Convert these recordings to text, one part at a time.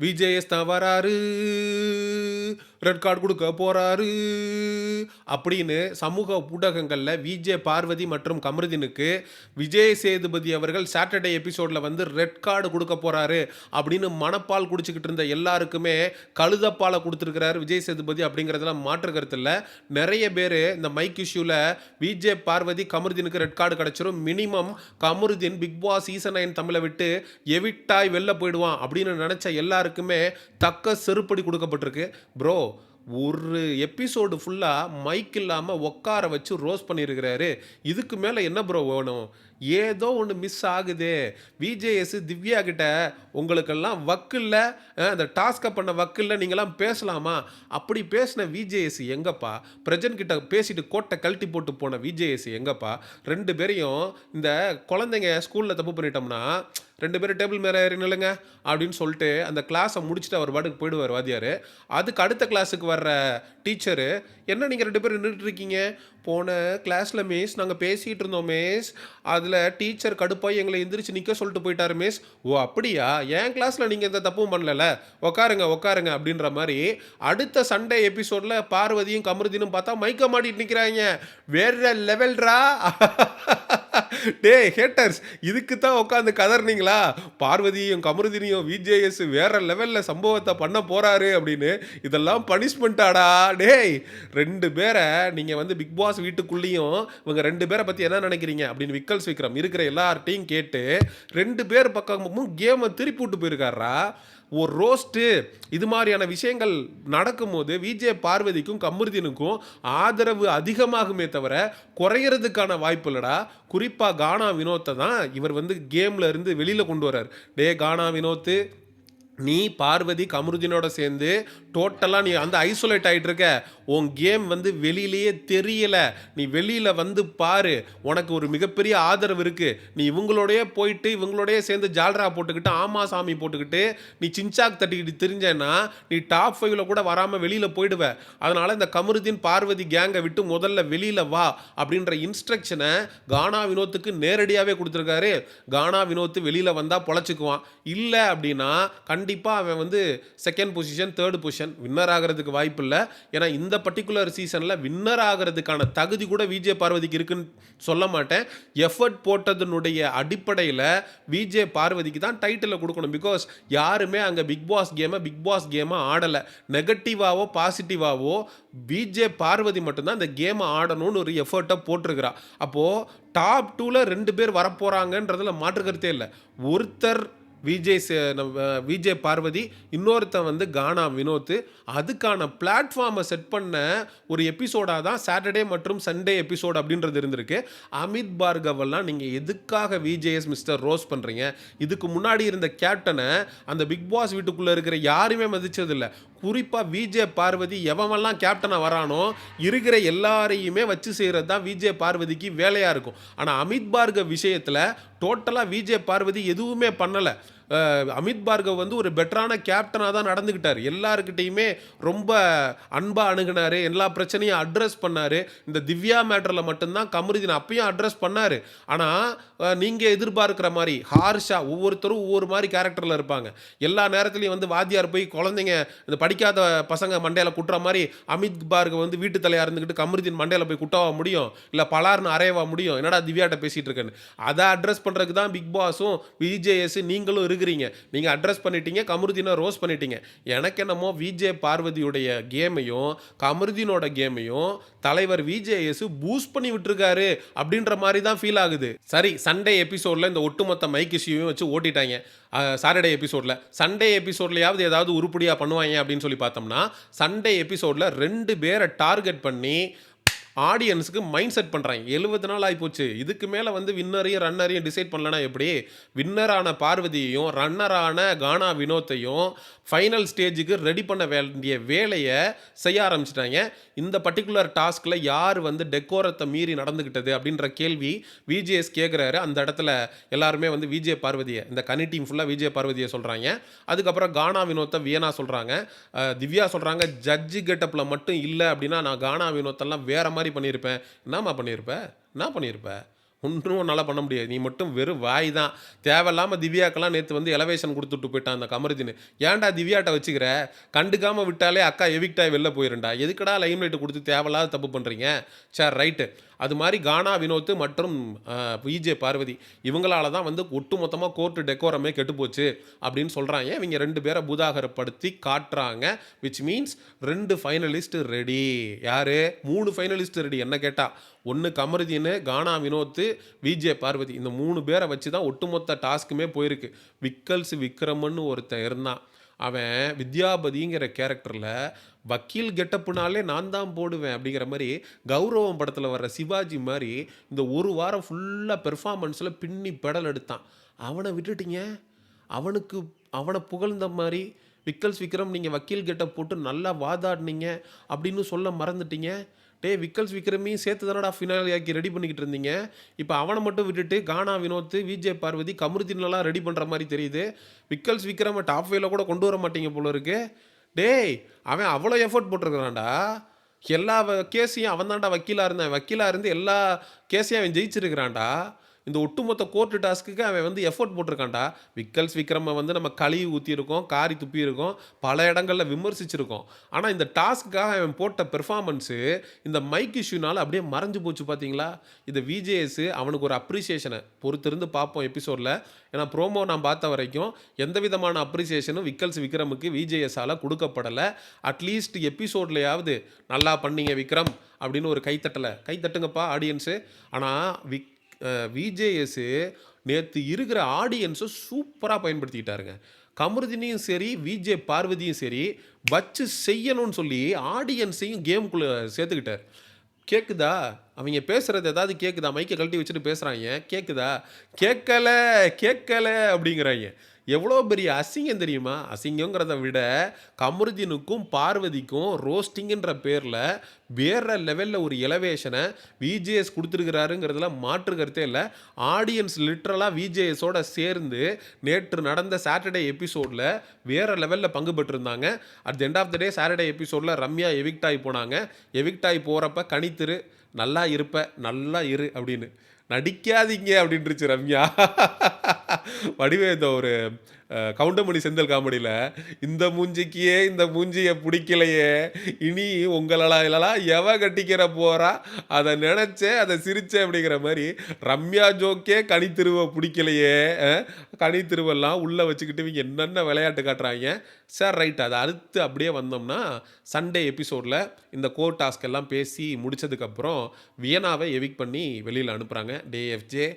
VJS தான் வராரு, red card கொடுக்க போறாரு அப்படின்னு சமூக ஊடகங்கள்ல விஜே பார்வதி மற்றும் கமருதீனுக்கு விஜய் சேதுபதி அவர்கள் சாட்டர்டே எபிசோட்ல வந்து ரெட் கார்டு கொடுக்க போறாரு அப்படின்னு மனப்பால் குடிச்சுக்கிட்டு இருந்த எல்லாருக்குமே கழுதப்பாலை கொடுத்துருக்கிறாரு விஜய் சேதுபதி அப்படிங்கிறதுல மாற்று கருத்து இல்லை. நிறைய பேர் இந்த மைக் இஷ்யூல விஜே பார்வதி கமருதீனுக்கு ரெட் கார்டு கிடைச்சிரும், minimum Kamarudeen Bigg Boss season 9 தமிழை விட்டு எவிட்டாய் வெளில போயிடுவான் அப்படின்னு நினைச்ச எல்லாருக்குமே தக்க செருப்படி கொடுக்கப்பட்டிருக்கு. ப்ரோ, ஒரு எபிசோடு ஃபுல்லாக மைக் இல்லாமல் உட்கார வச்சு ரோஸ் பண்ணியிருக்கிறாரு. இதுக்கு மேலே என்ன ப்ரோ வேணும்? ஏதோ ஒன்று மிஸ் ஆகுது. விஜேஎஸ் திவ்யா கிட்ட உங்களுக்கெல்லாம் வக்கில்ல, அந்த டாஸ்கை பண்ண வக்கில்ல, நீங்களாம் பேசலாமா? அப்படி பேசின விஜேஎஸ் எங்கப்பா? பிரஜன் கிட்ட பேசிட்டு கோட்டை கழட்டி போட்டு போன விஜேஎஸ் எங்கப்பா? ரெண்டு பேரையும் இந்த குழந்தைங்க ஸ்கூலில் தப்பு பண்ணிட்டோம்னா ரெண்டு பேரும் டேபிள் மேலே ஏறி நில்லுங்க அப்படின்னு சொல்லிட்டு அந்த கிளாஸை முடிச்சுட்டு அவர் பாட்டுக்கு போயிடுவார் வாத்தியார். அதுக்கு அடுத்த கிளாஸுக்கு வர்ற டீச்சரு, என்ன நீங்கள் ரெண்டு பேரும் நின்றுட்டு இருக்கீங்க? போன கிளாஸில் மிஸ் நாங்கள் பேசிகிட்டு இருந்தோம் மிஸ், அதில் டீச்சர் கடுப்பாக எங்களை எந்திரிச்சு நிற்க சொல்லிட்டு போயிட்டாரு மிஸ். ஓ அப்படியா? என் கிளாஸில் நீங்கள் எந்த தப்பும் பண்ணல, உட்காருங்க உட்காருங்க அப்படின்ற மாதிரி அடுத்த சண்டே எபிசோடில் பார்வதியும் கமருதீனும் பார்த்தா மைக்க மாட்டிட்டு நிற்கிறாங்க. வேற லெவல்ரா. டே ஹேட்டர்ஸ், இதுக்கு தான் உட்காந்து கதறினீங்களா? பார்வதியும் கமருதீனையும் விஜேஎஸ் வேற லெவலில் சம்பவத்தை பண்ண போறாரு அப்படின்னு. இதெல்லாம் பனிஷ்மெண்ட்டாடா டேய். ரெண்டு பேரை நீங்கள் வந்து பிக் பாஸ் வீட்டுக்குள்ளேயும் இவங்க ரெண்டு பேரை பற்றி என்ன நினைக்கிறீங்க அப்படின்னு விக்கல்ஸ் விக்ரம் இருக்கிற எல்லார்ட்டையும் கேட்டு ரெண்டு பேர் பக்கமும் கேமை திருப்பி விட்டு போயிருக்காரா. ஒரு ரோஸ்ட்டு இது மாதிரியான விஷயங்கள் நடக்கும்போது விஜே பார்வதிக்கும் கமருதீனுக்கும் ஆதரவு அதிகமாகுமே தவிர குறையிறதுக்கான வாய்ப்பு இல்லைடா. குறிப்பாக கானா வினோத்தை தான் இவர் வந்து கேமில் இருந்து வெளியில் கொண்டு வர்றார். டே கானா வினோத்து, நீ பார்வதி கமருதீனோட சேர்ந்து டோட்டலாக நீ அந்த ஐசோலேட் ஆகிட்டு இருக்க. உன் கேம் வந்து வெளியிலேயே தெரியல. நீ வெளியில் வந்து பாரு, உனக்கு ஒரு மிகப்பெரிய ஆதரவு இருக்குது. நீ இவங்களோடய போயிட்டு இவங்களோடய சேர்ந்து ஜால்ரா போட்டுக்கிட்டு ஆமா சாமி போட்டுக்கிட்டு நீ சின்சாக் தட்டிக்கிட்டு தெரிஞ்சேன்னா நீ டாப் 5ல் கூட வராமல் வெளியில் போயிடுவ. அதனால் இந்த கமருதீன் பார்வதி கேங்கை விட்டு முதல்ல வெளியில் வா அப்படின்ற இன்ஸ்ட்ரக்ஷனை கானா வினோத்துக்கு நேரடியாகவே கொடுத்துருக்காரு. கானா வினோத்து வெளியில் வந்தால் பொழைச்சிக்குவான். இல்லை அப்படின்னா கண்டிப்பாக அவன் வந்து second position third position winner ஆகிறதுக்கு வாய்ப்பு இல்லை. ஏன்னா இந்த பர்டிகுலர் சீசனில் வின்னர் ஆகிறதுக்கான தகுதி கூட விஜே பார்வதிக்கு இருக்குன்னு சொல்ல மாட்டேன். எஃபர்ட் போட்டதனுடைய அடிப்படையில் விஜே பார்வதிக்கு தான் டைட்டிலை கொடுக்கணும். பிகாஸ் யாருமே அங்கே பிக் பாஸ் கேமை ஆடலை. நெகட்டிவாவோ பாசிட்டிவாவோ விஜே பார்வதி மட்டும்தான் இந்த கேமை ஆடணும்னு ஒரு எஃபர்ட்டை போட்டிருக்கிறா. அப்போது டாப் 2ல் 2 பேர் வரப்போகிறாங்கன்றதுல மாற்று கருத்தே இல்லை. ஒருத்தர் விஜே பார்வதி, இன்னொருத்தன் வந்து கானா வினோத். அதுக்கான பிளாட்ஃபார்மை செட் பண்ண ஒரு எபிசோடாக தான் சாட்டர்டே மற்றும் சண்டே எபிசோட் அப்படின்றது இருந்திருக்கு. அமித் பார்கவெல்லாம் நீங்கள் எதுக்காக விஜேஎஸ் மிஸ்டர் ரோஸ் பண்ணுறீங்க? இதுக்கு முன்னாடி இருந்த கேப்டனை அந்த பிக் பாஸ் வீட்டுக்குள்ளே இருக்கிற யாருமே மதிச்சதில்லை. குறிப்பாக விஜே பார்வதி எவனெல்லாம் கேப்டனாக வரானோ இருக்கிற எல்லாரையுமே வச்சு செய்கிறது தான் விஜே பார்வதிக்கு வேலையாக இருக்கும். ஆனால் அமித் பார்கவ் விஷயத்தில் டோட்டலாக விஜே பார்வதி எதுவுமே பண்ணலை. அமித் பார்கவ் வந்து ஒரு பெட்டரான கேப்டனாக தான் நடந்துக்கிட்டார். எல்லாருக்கிட்டையுமே ரொம்ப அன்பாக அணுகினார், எல்லா பிரச்சனையும் அட்ரஸ் பண்ணார். இந்த திவ்யா மேட்டரில் மட்டும்தான் கமருதீன் அப்பயும் அட்ரஸ் பண்ணார். ஆனால் நீங்கள் எதிர்பார்க்குற மாதிரி ஹார்ஷாக ஒவ்வொருத்தரும் ஒவ்வொரு மாதிரி கேரக்டரில் இருப்பாங்க. எல்லா நேரத்துலையும் வந்து வாத்தியார் போய் குழந்தைங்க இந்த படிக்காத பசங்க மண்டையில் குட்டுற மாதிரி அமித் பார்கவ் வந்து வீட்டு தலையாக இருந்துக்கிட்டு கமருதீன் மண்டையில் போய் குட்டவா முடியும்? இல்லை பலார்னு அரையவா முடியும்? என்னடா திவ்யாட்ட பேசிகிட்டு இருக்கேன்னு. அதை அட்ரஸ் பண்ணுறதுக்கு தான் பிக் பாஸும் விஜேஎஸ் நீங்களும் இருக்கிறீங்க. நீங்க அட்ரஸ் பண்ணிட்டீங்க, கமருதீனை ரோஸ் பண்ணிட்டீங்க. எனக்கு என்னமோ விஜே பார்வதியுடைய கேமையும் கமருதீனோட கேமையும் தலைவர் விஜேஎஸ் பூஸ்ட் பண்ணி விட்டுருக்காரு அப்படின்ற மாதிரி தான் ஃபீல் ஆகுது. சரி, சண்டே எபிசோட்ல இந்த ஒட்டுமொத்த மைக் இஷ்யூவையும் வச்சு ஓட்டிட்டாங்க. சாட்டர்டே எபிசோட்ல சண்டே எபிசோட்லையாவது ஏதாவது உருப்படியாக பண்ணுவாங்க அப்படின்னு சொல்லி பார்த்தோம்னா சண்டே எபிசோட்ல 2 பேரை டார்கெட் பண்ணி ஆடியன்ஸுக்கு மைண்ட் செட் பண்ணுறாங்க. 70 நாள் ஆகிப்போச்சு. இதுக்கு மேலே வந்து வின்னரையும் ரன்னரையும் டிசைட் பண்ணலன்னா எப்படி? வின்னரான பார்வதியையும் ரன்னரான கானா வினோத்தையும் ஃபைனல் ஸ்டேஜுக்கு ரெடி பண்ண வேண்டிய வேலையை செய்ய ஆரம்பிச்சிட்டாங்க. இந்த பர்டிகுலர் டாஸ்கில் யார் வந்து டெக்கோரத்தை மீறி நடந்துக்கிட்டது அப்படின்ற கேள்வி விஜேஎஸ் கேட்குறாரு. அந்த இடத்துல எல்லாருமே வந்து விஜே பார்வதியை, இந்த கனி டீம் ஃபுல்லாக விஜே பார்வதியை சொல்கிறாங்க. அதுக்கப்புறம் கானா வினோத்தை வியனா சொல்கிறாங்க. திவ்யா சொல்கிறாங்க, ஜட்ஜு கெட்டப்பில் மட்டும் இல்லை அப்படின்னா நான் கானா வினோத்தெல்லாம் வேறு மாதிரி பண்ணியிருப்பேன். என்ன பண்ணியிருப்பேன்? ஒன்றும் உன்னால பண்ண முடியாது. நீ மட்டும் வெறும் வாய் தான். தேவையில்லாம திவ்யாக்கெல்லாம் நேத்து வந்து எலவேஷன் குடுத்துட்டு போயிட்டான் அந்த கமருதீனு. ஏன்டா திவ்யாட்ட வச்சுக்கிற? கண்டுக்காம விட்டாலே அக்கா எவிக்ட் ஆயி வெளில போயிரும்டா. எதுக்குடா லைம் லைட் குடுத்து தேவையில்லாத தப்பு பண்றீங்க? சரி ரைட்டு. அது மாரி கானா வினோத் மற்றும் விஜே பார்வதி இவங்களால தான் வந்து ஒட்டுமொத்தமா கோர்ட் டெக்கோரமே கெட்டுப்போச்சு அப்படின்னு சொல்றாய்ங்க. இவங்க 2 பேர பூதாகரப்படுத்தி காட்டுறாங்க. Which means 2 finalist ready. யாரு? 3 ஃபைனலிஸ்ட் ரெடி என்ன கேட்டா. 1 கமருதீனு, கானா வினோத், விஜே பார்வதி. இந்த 3 பேர வச்சு தான் ஒட்டுமொத்த டாஸ்க்குமே போயிருக்கு. விக்கல்ஸ் விக்ரமன்னு ஒருத்தன் இருந்தான். அவன் வித்யாபதிங்கிற கேரக்டர்ல வக்கீல் கெட்டப்புனாலே நான் தான் போடுவேன் அப்படிங்கிற மாரி, கௌரவம் படத்துல வர்ற சிவாஜி மாரி, இந்த 1 வாரம் ஃபுல்லா பெர்ஃபார்மன்ஸ்ல பின்னி பெடல் எடுத்தான். அவன விட்டுட்டீங்க. அவனுக்கு அவன புகழ்ந்த மாரி, விக்கல்ஸ் விக்ரம் நீங்க வக்கீல் கெட்டப் போட்டு நல்லா வாதாடுனீங்க அப்படின்னு சொல்ல மறந்துட்டீங்க. டேய் விக்கல்ஸ் விக்ரமையும் சேர்த்து தானடா ஃபினாலே ஆக்கி ரெடி பண்ணிக்கிட்டு இருந்தீங்க. இப்ப அவன மட்டும் விட்டுட்டு கானா வினோத், விஜே பார்வதி, கமருதீன்லலாம் ரெடி பண்ற மாரி தெரியுது. விக்கல்ஸ் விக்ரம டாப் 5ல கூட கொண்டு வர மாட்டீங்க போல இருக்கு. டேய்! அவன் அவ்வளோ எஃபோர்ட் போட்டிருக்கிறான்டா. எல்லா கேஸையும் அவன் தான்டா வக்கீலா இருந்தான். வக்கீலா இருந்து எல்லா கேஸையும் அவன் ஜெயிச்சிருக்கிறான்டா. இந்த ஒட்டுமொத்த கோர்ட் டாஸ்க்குக்கு அவன் வந்து எஃபோர்ட் போட்டிருக்கான்டா. விக்கல்ஸ் விக்ரம வந்து நம்ம கழுவி ஊத்தியிருக்கோம், காரி துப்பியிருக்கோம், பல இடங்கள்ல விமர்சிச்சிருக்கோம். ஆனா இந்த டாஸ்க்குக்காக அவன் போட்ட பெர்ஃபார்மன்ஸு இந்த மைக் இஷ்யூனால அப்படியே மறைஞ்சு போச்சு பார்த்தீங்களா? இந்த விஜேஎஸ் அவனுக்கு ஒரு அப்ரிசியேஷன பொறுத்திருந்து பார்ப்போம் எபிசோட்ல. ஏன்னா ப்ரோமோ நான் பார்த்த வரைக்கும் எந்த விதமான அப்ரிசியேஷனும் விக்கல்ஸ் விக்ரமுக்கு விஜேஎஸ்ஸால குடுக்கப்படல. அட்லீஸ்ட் எபிசோட்லயாவது நல்லா பண்ணீங்க விக்ரம் அப்படின்னு ஒரு கைத்தட்டல. கைத்தட்டுங்கப்பா ஆடியன்ஸு. ஆனா விஜேஎஸ் நேத்து இருக்கிற ஆடியன்ஸ சூப்பரா பயன்படுத்திக்கிட்டாருங்க. கமருதீனையும் சரி, விஜே பார்வதியும் சரி, வச்சு செய்யணும்னு சொல்லி ஆடியன்ஸையும் கேம்க்குள்ள சேர்த்துக்கிட்டாரு. கேக்குதா? அவைங்க பேசுறது ஏதாவது கேக்குதா? மைக்க கழட்டி வச்சுட்டு பேசுறாய்ங்க. கேக்குதா? கேட்கல, கேட்கல அப்படிங்கிறாய்ங்க. எவ்வளோ பெரிய அசிங்கம் தெரியுமா? அசிங்கங்கிறத விட கமருதீனுக்கும், பார்வதிக்கும் ரோஸ்டிங்ன்ற பேர்ல வேற லெவல்ல ஒரு எலவேஷன விஜேஎஸ் குடுத்திருக்கிறாருங்கிறதுல மாற்று கருத்தே இல்ல. ஆடியன்ஸ் லிட்டரலா விஜேஎஸோட சேர்ந்து நேற்று நடந்த சாட்டர்டே எபிசோட்ல வேற லெவல்ல பங்கு பெற்றிருந்தாங்க. At the end of the day Saturday எபிசோட்ல ரம்யா எவிக்ட் ஆயி போனாங்க. எவிக்ட் ஆயி போறப்ப கணித்திரு, நல்லா இருப்ப, நல்லா இரு அப்படின்னு. நடிக்காதீங்க அப்படின்ருச்சு ரம்யா. வடிவேலு ஒரு கவுண்டமணி செந்தில் காமெடியில, இந்த மூஞ்சிக்கே இந்த மூஞ்சிய புடிக்கலையே, இனி உங்களலாம் எவ கட்டிக்கிற போறா? அத நெனச்சேன், அத சிரிச்சேன் அப்படிங்கிற மாரி, ரம்யா ஜோக்கே கனித்திருவ புடிக்கலையே, கனித்திருவெல்லாம் உள்ள வச்சுக்கிட்டு இவங்க என்னென்ன விளையாட்டு காட்டுறாய்ங்க. சரி ரைட். அத அடுத்து அப்படியே வந்தோம்னா, சண்டே எபிசோட்ல இந்த கோர் டாஸ்க் எல்லாம் பேசி முடிச்சதுக்கப்புறம், வியனாவ எவிக்ட் பண்ணி வெளியில அனுப்புறாங்க. டேய் எஃப்ஜே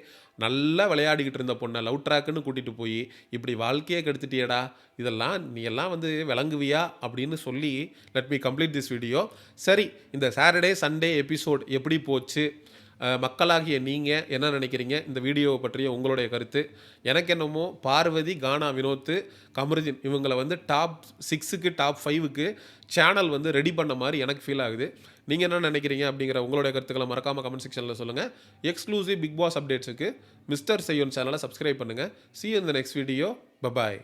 நல்லா விளையாடிக்கிட்டு இருந்த பொண்ண லவ் ட்ராக்குன்னு கூட்டிட்டு போய், இப்படி வாழ்க்கையே கெடுத்துட்டியேடா! இதெல்லாம் நீ எல்லாம் வந்து விளங்குவியா? அப்படின்னு சொல்லி let me complete this video. சரி, இந்த சாட்டர்டே, சண்டே எபிசோட் எப்படி போச்சு? மக்களாகிய நீங்க என்ன நினைக்கிறீங்க? இந்த வீடியோவ பற்றிய உங்களுடைய கருத்து. எனக்கு என்னமோ பார்வதி, கானா வினோத், கமருதீன் இவங்கள வந்து டாப் 6க்கு, டாப் 5க்கு சேனல் வந்து ரெடி பண்ண மாரி எனக்கு ஃபீல் ஆகுது. நீங்க என்ன நினைக்கிறீங்க? அப்படிங்கிற உங்களுடைய கருத்துக்கள மறக்காம கமெண்ட் செக்ஷன்ல சொல்லுங்க. எக்ஸ்க்ளூசிவ் பிக் பாஸ் அப்டேட்ஸ்க்கு மிஸ்டர் செய்யோன் சேனல சப்ஸ்கிரைப் பண்ணுங்க. See you in the next video. Bye bye.